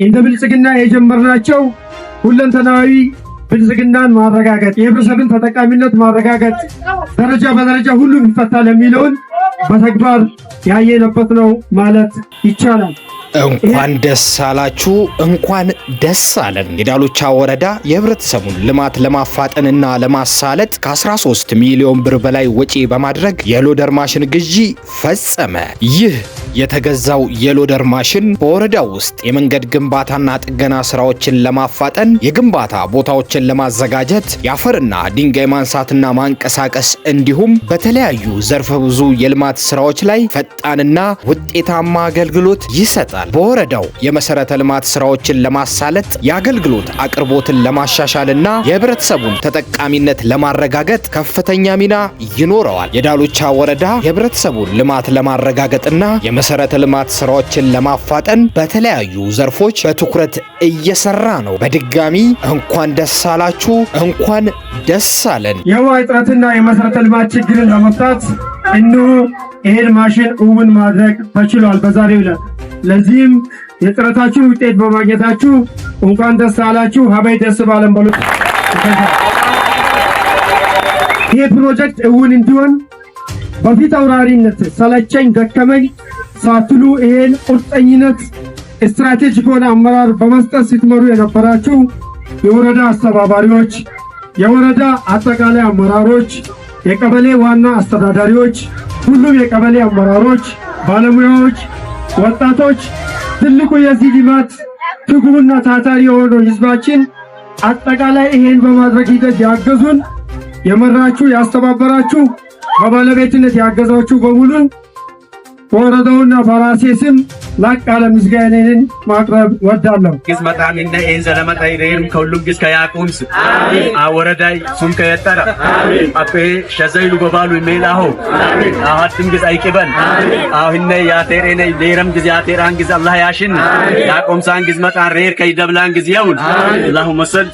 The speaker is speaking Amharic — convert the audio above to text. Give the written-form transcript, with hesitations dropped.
እንደ ብልጽግና የጀመርናቸው ሁለንተናዊ ብልጽግናን ማረጋገጥ የህብረተሰብን ተጠቃሚነት ማረጋገጥ ደረጃ በደረጃ ሁሉም ይፈታል የሚለውን በተግባር ያየነበት ነው ማለት ይቻላል። እንኳን ደስ አላችሁ፣ እንኳን ደስ አለን። የዳሎቻ ወረዳ የህብረተሰቡን ልማት ለማፋጠንና ለማሳለጥ ከ13 ሚሊዮን ብር በላይ ወጪ በማድረግ የሎደር ማሽን ግዢ ፈጸመ። ይህ የተገዛው የሎደር ማሽን በወረዳው ውስጥ የመንገድ ግንባታና ጥገና ስራዎችን ለማፋጠን፣ የግንባታ ቦታዎችን ለማዘጋጀት፣ የአፈርና ድንጋይ ማንሳትና ማንቀሳቀስ እንዲሁም በተለያዩ ዘርፈ ብዙ የልማት ስራዎች ላይ ፈጣንና ውጤታማ አገልግሎት ይሰጣል። በወረዳው የመሰረተ ልማት ስራዎችን ለማሳለጥ የአገልግሎት አቅርቦትን ለማሻሻልና የህብረተሰቡን ተጠቃሚነት ለማረጋገጥ ከፍተኛ ሚና ይኖረዋል። የዳሎቻ ወረዳ የህብረተሰቡን ልማት ለማረጋገጥና የመሰረተ ልማት ስራዎችን ለማፋጠን በተለያዩ ዘርፎች በትኩረት እየሰራ ነው። በድጋሚ እንኳን ደስ አላችሁ፣ እንኳን ደስ አለን። የውሃ እጥረትና የመሰረተ ልማት ችግርን ለመፍታት እነሆ ይሄን ማሽን እውን ማድረግ ተችሏል በዛሬው ዕለት። ለዚህም የጥረታችሁ ውጤት በማግኘታችሁ እንኳን ደስ አላችሁ። ሀበይ ደስ ባለን በሉ። ይህ ፕሮጀክት እውን እንዲሆን በፊት አውራሪነት ሰለቸኝ ደከመኝ ሳትሉ ይሄን ቁርጠኝነት ስትራቴጂክ ሆነ አመራር በመስጠት ስትመሩ የነበራችሁ የወረዳ አስተባባሪዎች፣ የወረዳ አጠቃላይ አመራሮች፣ የቀበሌ ዋና አስተዳዳሪዎች፣ ሁሉም የቀበሌ አመራሮች፣ ባለሙያዎች፣ ወጣቶች፣ ትልቁ የዚህ ልማት ትጉህና ታታሪ የሆነው ህዝባችን አጠቃላይ ይሄን በማድረግ ሂደት ያገዙን የመራችሁ ያስተባበራችሁ በባለቤትነት ያገዛችሁ በሙሉ ወረዳውና በራሴ ስም ላቅ ያለ ምስጋናዬን ማቅረብ ወዳለሁ። ግዝ መጣሚና ኤን ዘለመጣ ይሬም ከሁሉም ግዝ ከያቁምስ አወረዳይ ሱም ከየጠራ አፔ ሸዘይሉ በባሉ ይሜላሁ አሃትም ግዝ አይቅበል አሁን ያቴሬነ ሌረም ግዝ ያቴራን ግዝ አላህ ያሽን ያቆምሳን ግዝ መጣን ሬር ከይደብላን ግዝ ያውን አላሁ መሰል